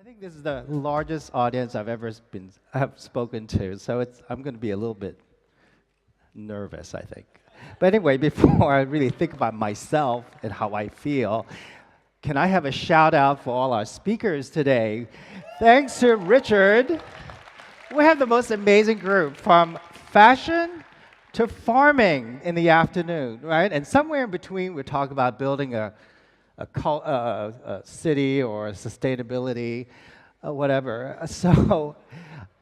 think this is the largest audience I've ever have spoken to, so I'm going to be a little bit nervous, I think. But anyway, before I really think about myself and how I feel, can I have a shout out for all our speakers today? Thanks to Richard, we have the most amazing group, from fashion to farming in the afternoon, right? And somewhere in between, we talk about building a city or sustainability, whatever. So,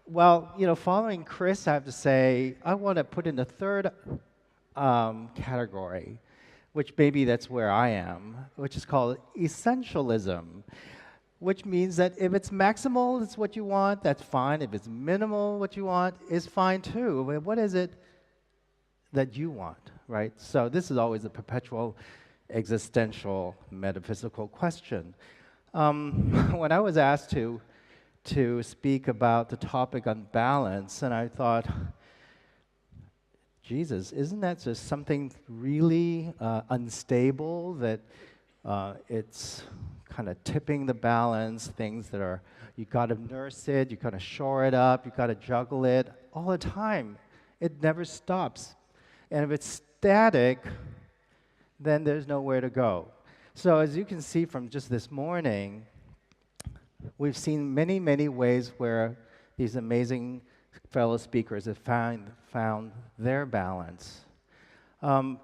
well, following Chris, I have to say, I want to put in the third category, which maybe that's where I am, which is called essentialism, which means that if it's maximal, it's what you want, that's fine. If it's minimal, what you want is fine too. But what is it that you want, right? So this is always a perpetual existential metaphysical question. When I was asked to speak about the topic on balance, and I thought, Jesus, isn't that just something really unstable, that it's kind of tipping the balance, things that are, you got to nurse it, you got to shore it up, you got to juggle it all the time. It never stops. And if it's static, then there's nowhere to go. So as you can see from just this morning, we've seen many, many ways where these amazing fellow speakers have found their balance. I,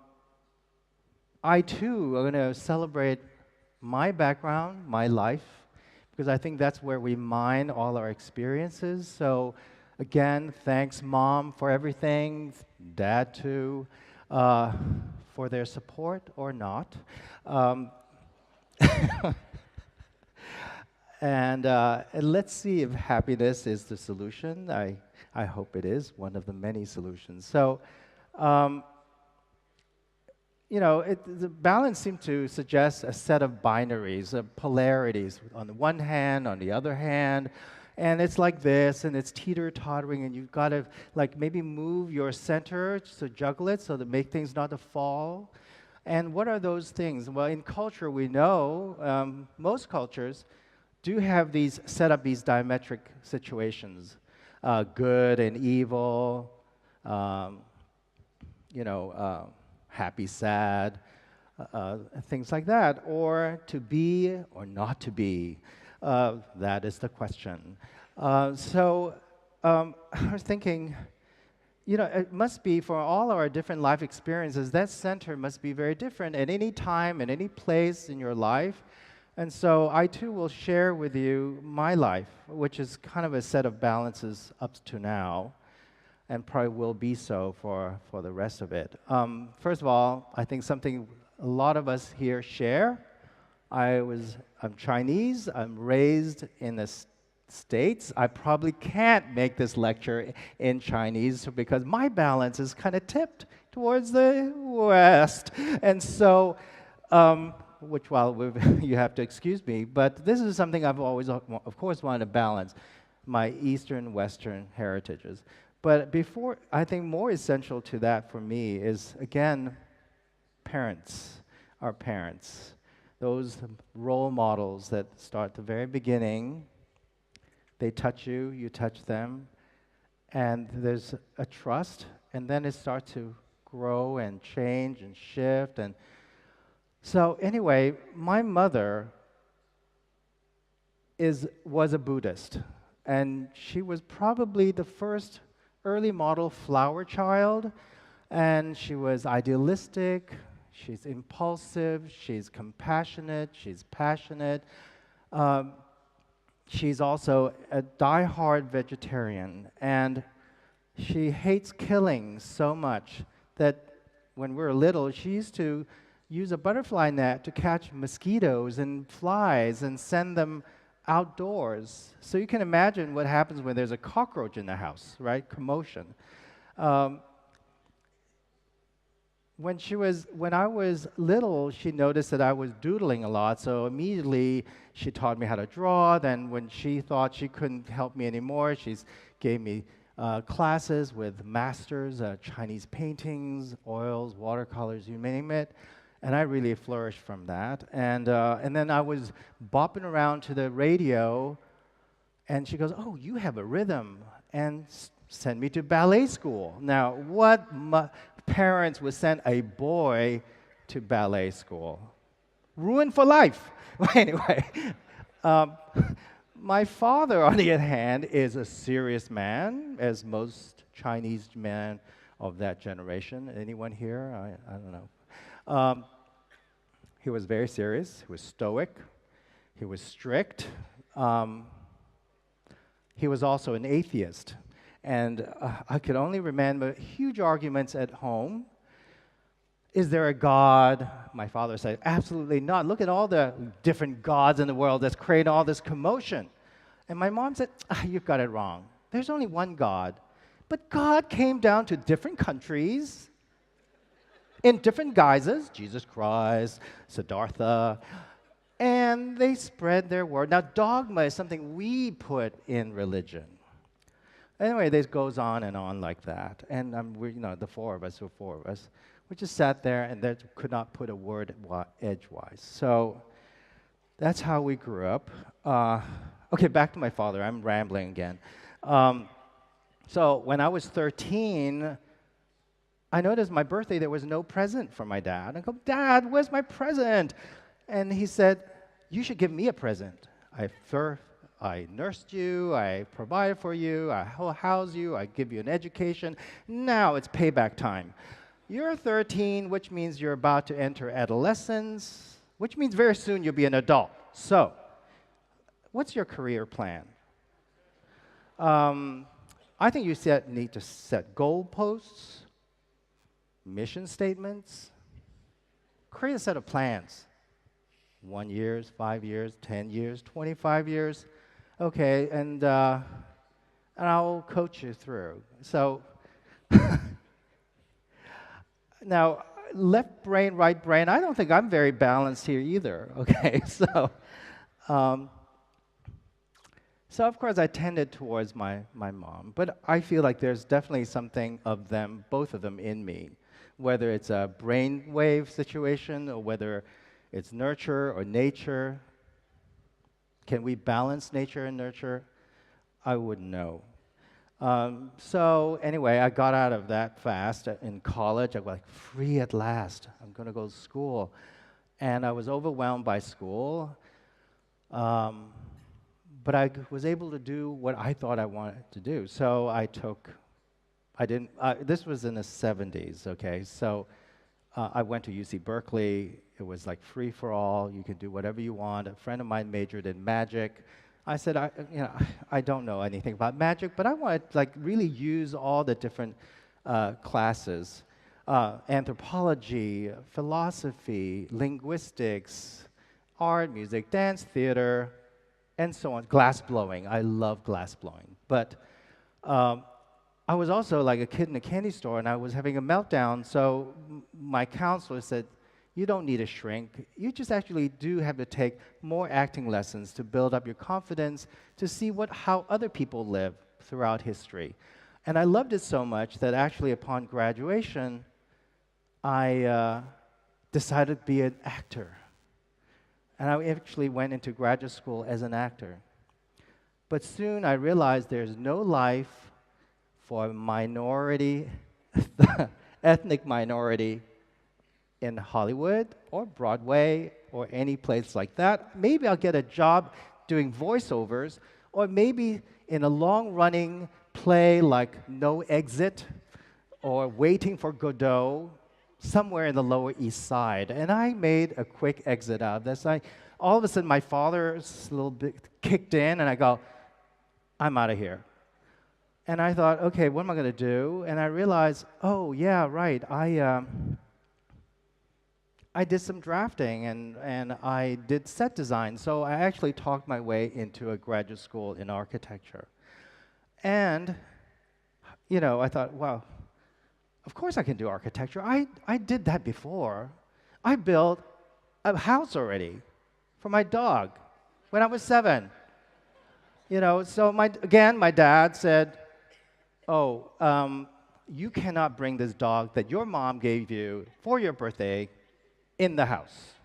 too, are going to celebrate my background, my life, because I think that's where we mine all our experiences. So, again, thanks, Mom, for everything, Dad, too, for their support or not. And let's see if happiness is the solution. I hope it is one of the many solutions. So, the balance seemed to suggest a set of binaries, of polarities, on the one hand, on the other hand, and it's like this, and it's teeter-tottering, and you've got to maybe move your center to juggle it so to make things not to fall. And what are those things? Well, in culture, we know most cultures do have set up these diametric situations, good and evil, happy, sad, things like that, or to be or not to be. That is the question. So I was thinking, it must be, for all our different life experiences, that center must be very different at any time, at any place in your life. And so I, too, will share with you my life, which is kind of a set of balances up to now, and probably will be so for the rest of it. First of all, I think something a lot of us here share. I'm Chinese. I'm raised in the States. I probably can't make this lecture in Chinese because my balance is kind of tipped towards the West. And so, you have to excuse me, but this is something I've always, of course, wanted to balance, my Eastern-Western heritages. But I think more essential to that for me is, again, our parents, those role models that start at the very beginning. They touch you, you touch them, and there's a trust, and then it starts to grow and change and shift. And so anyway, my mother was a Buddhist, and she was probably the first early model flower child, and she was idealistic, she's impulsive, she's compassionate, she's passionate. She's also a die-hard vegetarian, and she hates killing so much that when we were little, she used to use a butterfly net to catch mosquitoes and flies and send them outdoors. So you can imagine what happens when there's a cockroach in the house, right? Commotion. When I was little, she noticed that I was doodling a lot, so immediately she taught me how to draw. Then when she thought she couldn't help me anymore, she gave me classes with masters, Chinese paintings, oils, watercolors, you name it. And I really flourished from that. And then I was bopping around to the radio And she goes, oh, you have a rhythm, and send me to ballet school. Now, what parents would send a boy to ballet school? Ruined for life. Anyway, my father, on the other hand, is a serious man, as most Chinese men of that generation. Anyone here? I don't know. He was very serious. He was stoic. He was strict. He was also an atheist. And I could only remember huge arguments at home. Is there a God? My father said, absolutely not. Look at all the different gods in the world that's creating all this commotion. And my mom said, you've got it wrong. There's only one God. But God came down to different countries in different guises, Jesus Christ, Siddhartha, and they spread their word. Now, dogma is something we put in religion. Anyway, this goes on and on like that. And the four of us, we just sat there and could not put a word edgewise. So that's how we grew up. Okay, back to my father. I'm rambling again. So when I was 13, I noticed my birthday, there was no present for my dad. I go, Dad, where's my present? And he said, you should give me a present. I nursed you, I provided for you, I house you, I give you an education. Now it's payback time. You're 13, which means you're about to enter adolescence, which means very soon you'll be an adult. So, what's your career plan? I think you need to set goalposts, mission statements, create a set of plans. 1 year, 5 years, 10 years, 25 years. Okay, and I'll coach you through. So, now, left brain, right brain, I don't think I'm very balanced here either, okay? So of course, I tended towards my mom, but I feel like there's definitely something of them, both of them in me, whether it's a brainwave situation or whether it's nurture or nature. Can we balance nature and nurture? I wouldn't know. So anyway, I got out of that fast. In college, I was like, free at last. I'm going to go to school. And I was overwhelmed by school. But I was able to do what I thought I wanted to do. So this was in the 70s, okay? So I went to UC Berkeley. It was like free for all. You could do whatever you want. A friend of mine majored in magic. I said, I don't know anything about magic, but I want to really use all the different classes. Anthropology, philosophy, linguistics, art, music, dance, theater, and so on. Glass blowing. I love glass blowing. But I was also like a kid in a candy store, and I was having a meltdown, so my counselor said, you don't need a shrink. You just actually do have to take more acting lessons to build up your confidence, to see how other people live throughout history. And I loved it so much that actually upon graduation, I decided to be an actor. And I actually went into graduate school as an actor. But soon I realized there's no life for a minority, ethnic minority, in Hollywood or Broadway or any place like that. Maybe I'll get a job doing voiceovers, or maybe in a long-running play like No Exit or Waiting for Godot, somewhere in the Lower East Side. And I made a quick exit out of this. All of a sudden, my father's a little bit kicked in, and I go, I'm out of here. And I thought, okay, what am I going to do? And I realized, oh, yeah, right, I did some drafting, and I did set design. So I actually talked my way into a graduate school in architecture. And, I thought, wow, of course I can do architecture. I did that before. I built a house already for my dog when I was 7. So my dad said, oh, you cannot bring this dog that your mom gave you for your birthday in the house.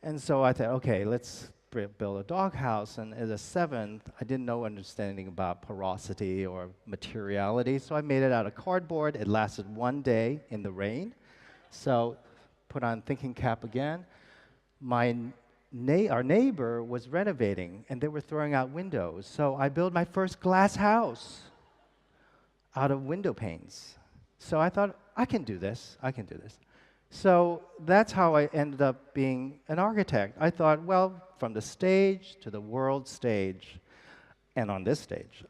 And so I thought, okay, let's build a doghouse. And as a seventh, I didn't know understanding about porosity or materiality, so I made it out of cardboard. It lasted 1 day in the rain. So put on thinking cap again. Our neighbor was renovating, and they were throwing out windows. So I built my first glass house out of window panes. So I thought, I can do this. I can do this. So that's how I ended up being an architect. I thought, well, from the stage to the world stage, and on this stage.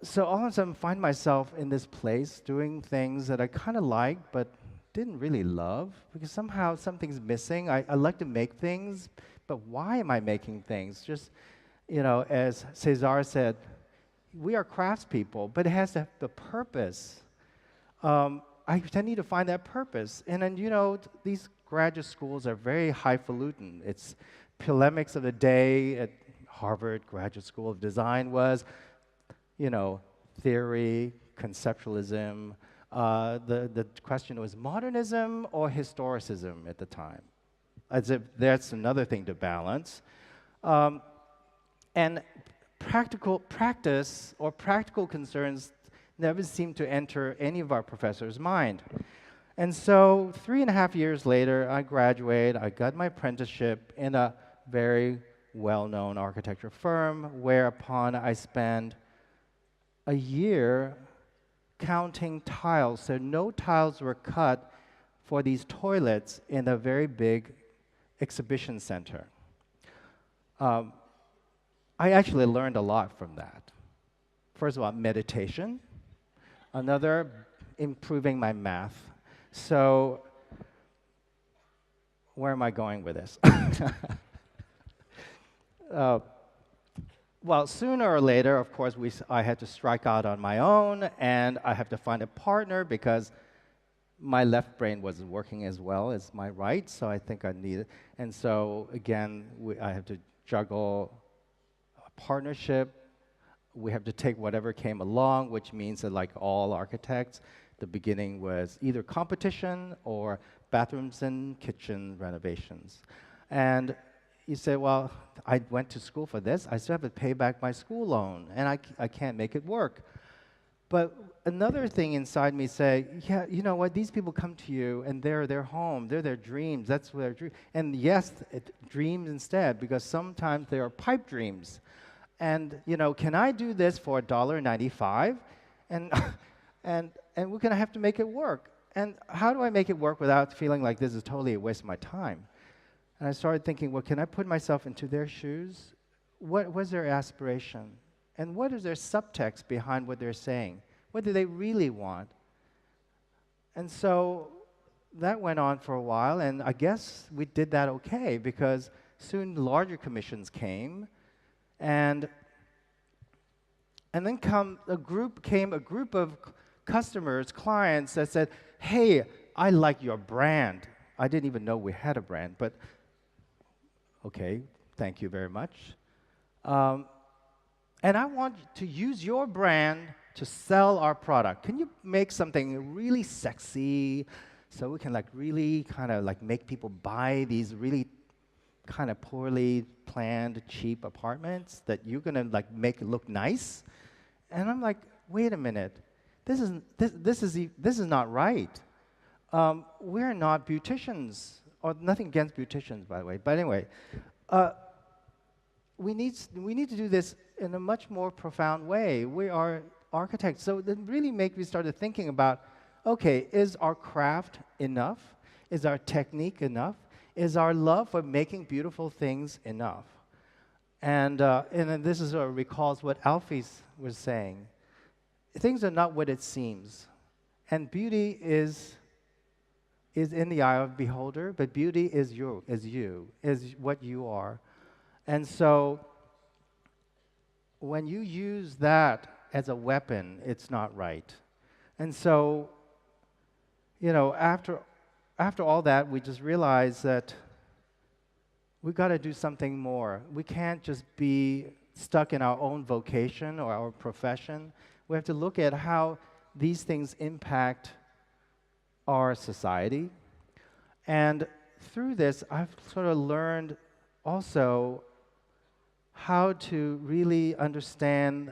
So all of a sudden, I find myself in this place doing things that I kind of liked, but didn't really love, because somehow something's missing. I like to make things, but why am I making things? Just, as Cesar said, we are craftspeople, but it has to have the purpose. I need to find that purpose. And then, these graduate schools are very highfalutin. It's polemics of the day at Harvard Graduate School of Design was, theory, conceptualism. The question was modernism or historicism at the time, as if that's another thing to balance. And practical practice or practical concerns never seemed to enter any of our professors' mind. And so 3.5 years later, I graduated. I got my apprenticeship in a very well-known architecture firm, whereupon I spent a year counting tiles. So no tiles were cut for these toilets in a very big exhibition center. I actually learned a lot from that. First of all, meditation. Another, improving my math. So where am I going with this? Well, sooner or later, of course, I had to strike out on my own, and I have to find a partner because my left brain wasn't working as well as my right, so I think I needed. And so, again, I have to juggle a partnership. We have to take whatever came along, which means that, like all architects, the beginning was either competition or bathrooms and kitchen renovations. And you say, well, I went to school for this. I still have to pay back my school loan, and I can't make it work. But another thing inside me say, yeah, you know what? These people come to you, and they're their home. They're their dreams. That's their dream. And yes, dreams instead, because sometimes they are pipe dreams. And, can I do this for $1.95? And, and we're going to have to make it work. And how do I make it work without feeling like this is totally a waste of my time? And I started thinking, well, can I put myself into their shoes? What was their aspiration? And what is their subtext behind what they're saying? What do they really want? And so that went on for a while, and I guess we did that okay, because soon larger commissions came, and then a group of customers, clients that said, hey, I like your brand. I didn't even know we had a brand, but okay, thank you very much. And I want to use your brand to sell our product. Can you make something really sexy so we can really kind of make people buy these really kind of poorly planned, cheap apartments that you're gonna make it look nice? And I'm like, wait a minute, this is not right. We're not beauticians, or nothing against beauticians, by the way. But anyway, we need to do this in a much more profound way. We are architects, so it really made me started thinking about, okay, is our craft enough? Is our technique enough? Is our love for making beautiful things enough? And then this is recalls what Alfie was saying. Things are not what it seems, and beauty is in the eye of the beholder, but beauty is what you are. And so when you use that as a weapon, it's not right. And so, after all that, we just realized that we've got to do something more. We can't just be stuck in our own vocation or our profession. We have to look at how these things impact our society. And through this, I've sort of learned also how to really understand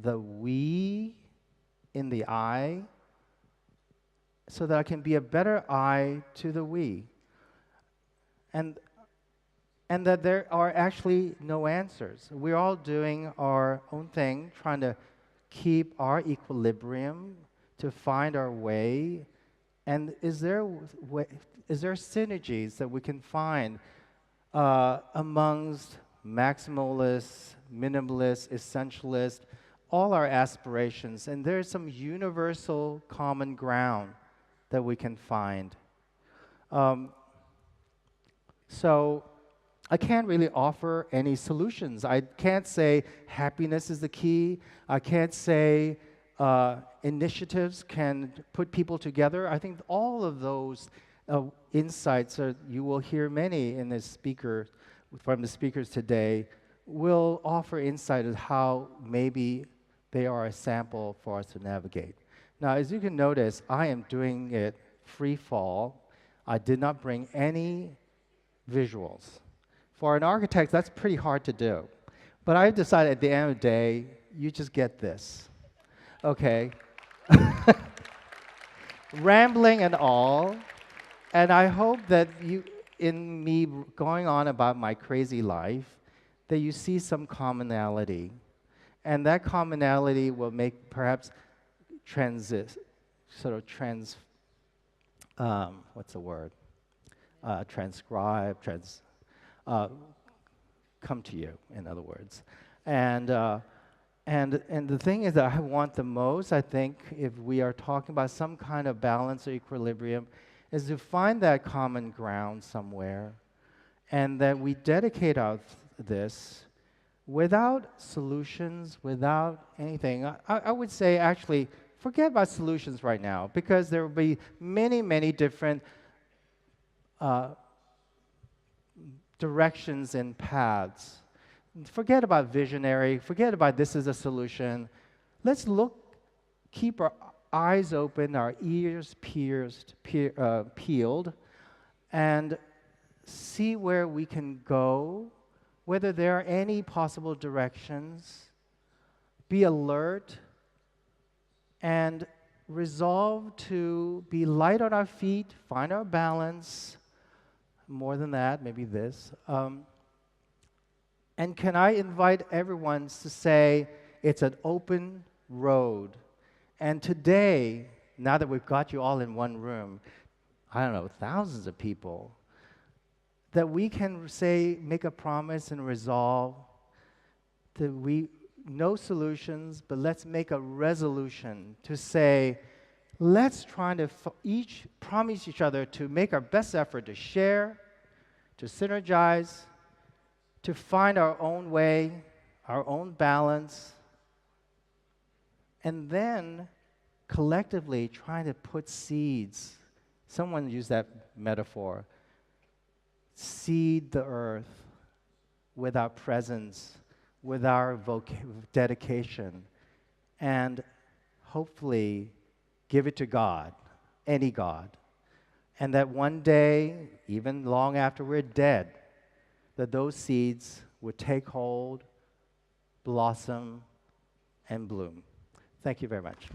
the we in the I so that I can be a better I to the we. And that there are actually no answers. We're all doing our own thing, trying to keep our equilibrium, to find our way. And is there synergies that we can find amongst maximalists, minimalists, essentialists, all our aspirations? And there's some universal common ground that we can find. So I can't really offer any solutions. I can't say happiness is the key. I can't say initiatives can put people together. I think all of those insights, you will hear many in from the speakers today, will offer insight of how maybe they are a sample for us to navigate. Now, as you can notice, I am doing it free fall. I did not bring any visuals. For an architect, that's pretty hard to do. But I've decided at the end of the day, you just get this. Okay? Rambling and all. And I hope that you, in me going on about my crazy life, that you see some commonality. And that commonality will make perhaps come to you, in other words. And the thing is that I want the most, I think, if we are talking about some kind of balance or equilibrium, is to find that common ground somewhere, and that we dedicate this without solutions, without anything. I would say, actually, forget about solutions right now, because there will be many, many different directions and paths. Forget about visionary, forget about this is a solution. Let's keep our eyes open, our ears peeled, and see where we can go, whether there are any possible directions. Be alert and resolve to be light on our feet, find our balance. More than that, maybe this. And can I invite everyone to say it's an open road. And today, now that we've got you all in one room, I don't know, thousands of people, that we can say, make a promise and resolve that no solutions, but let's make a resolution to say, let's try to each promise each other to make our best effort to share, to synergize, to find our own way, our own balance, and then collectively trying to put seeds. Someone used that metaphor. Seed the earth with our presence, with our dedication, and hopefully give it to God, any God. And that one day, even long after we're dead, that those seeds would take hold, blossom, and bloom. Thank you very much.